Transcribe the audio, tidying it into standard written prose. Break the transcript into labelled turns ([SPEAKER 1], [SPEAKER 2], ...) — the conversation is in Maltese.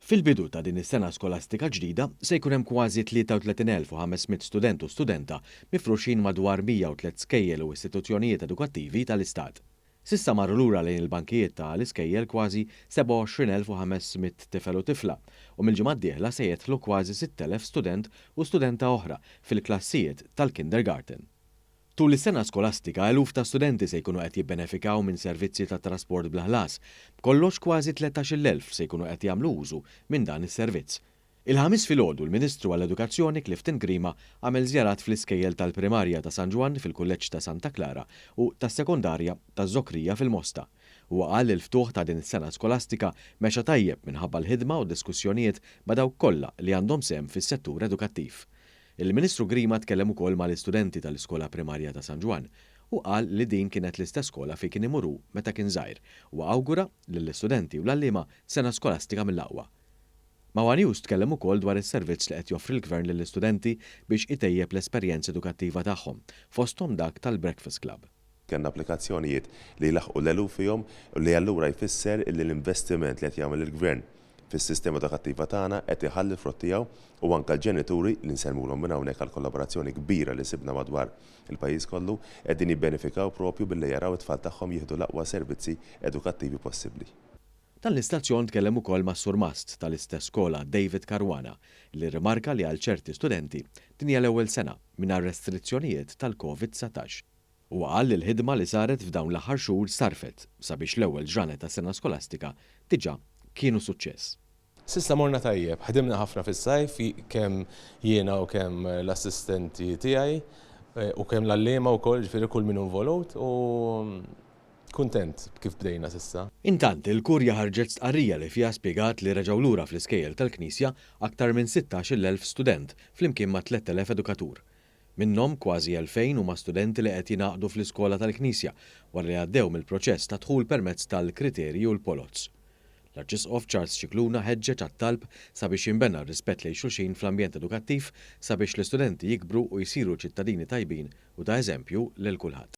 [SPEAKER 1] Fil-bidu ta' din is-sena skolastika ġdida se jkun hemm kważi 33,500 student u studenta mifruxin madwar 103 skejjel u istituzzjonijiet edukattivi tal-Istat. Sissa marru lura lejn il-bankijiet tal-iskejjel kważi 27,500 tifel u tifla u mill-ġimgħa d-dieħla se jidħlu kważi 6,000 student u studenta oħra fil-klassijiet tal-kindergarten. Tul is-sena skolastika eluf ta' studenti se jkunu qed jibbenefikaw minn servizzi ta' trasport bla ħlas. Kollox kważi 13,000 se jkunu qed jagħmlu użu minn dan is-servizz. Il-ħamis filgħodu l-Ministru għall-Edukazzjoni Clifton Grima għamel żjarat fl-iskejjel tal-Primarja ta' San Ġwan fil-Kulleġġ ta' Santa Clara u tas-Sekondarja ta' Żokrija fil-Mosta. Huwa qal il-ftuħ ta' din is-sena skolastika mexa tajjeb minħabba l-ħidma u diskussjonijiet ma' dawk kollha li għandhom sehem fis-settur edukattiv. Il-Ministru Grima tkellem ukoll mal-istudenti tal-Iskola Primarja ta' San Ġwan u qal li din kienet l-istess skola fi kien imuru meta kien żgħir u awgura lill-istudenti u l-għalliema sena skolastika mill-aqwa. Mawa News tkellem ukoll dwar is-servizz li qed joffri l-Gvern lill-istudenti biex itejjeb l-esperjenza edukattiva tagħhom, fosthom dak tal-Breakfast Club.
[SPEAKER 2] Kenna applikazzjonijiet li laħqu l-eluf fihom u li allura jfisser li l-investiment li qed jagħmel il-Gvern fis-sistema edukattiva tagħna qed iħalli frott tiegħu u anke l-ġenituri li nsemmulhom minn hawnhekk għal kollaborazzjoni kbira li sibna madwar il-pajjiż kollu qegħdin jibbenefikaw propju billi jaraw it-tfal tagħhom jieħdu l-aqwa servizzi edukattivi possibbli.
[SPEAKER 1] Dan l-istazzjon tkellem ukoll ma' Sur Mast tal-istess skola David Caruana li rimarka li għal ċerti studenti din hija l-ewwel sena mingħajr restrizzjonijiet tal-COVID-19. U qal li l-ħidma li saret f'dawn l-aħħar xhur sarfet sabiex l-ewwel ġranet ta' sena skolastika diġà kienu suċċess.
[SPEAKER 3] Sissa morna tajjeb, ħdimna ħafna fis-sajf kemm jiena u kemm l-assistenti tiegħi u kemm l-allima wkoll ġifieri kull min involut u kuntent kif bdejna sissa.
[SPEAKER 1] Intant il-Kurja ħarġet stqarrija li fiha spjegat li reġgħu lura fl-iskejjel tal-Knisja aktar minn 16,000 student flimkien ma' 3,000 edukatur. Minnhom kważi 2,000 huma studenti li qed jingħaqdu fl-iskola tal-Knisja wara li għaddew mill-proċess ta' dħul permezz tal-kriterji u l-polots. L-Arċisqof Charles Cicluna ħeġġeġ għat-talb sabiex jinbenna r-rispett lejn xulxin fl-ambjent edukattiv sabiex l-istudenti jikbru u jsiru ċittadini tajbin u ta' eżempju lil kulħadd.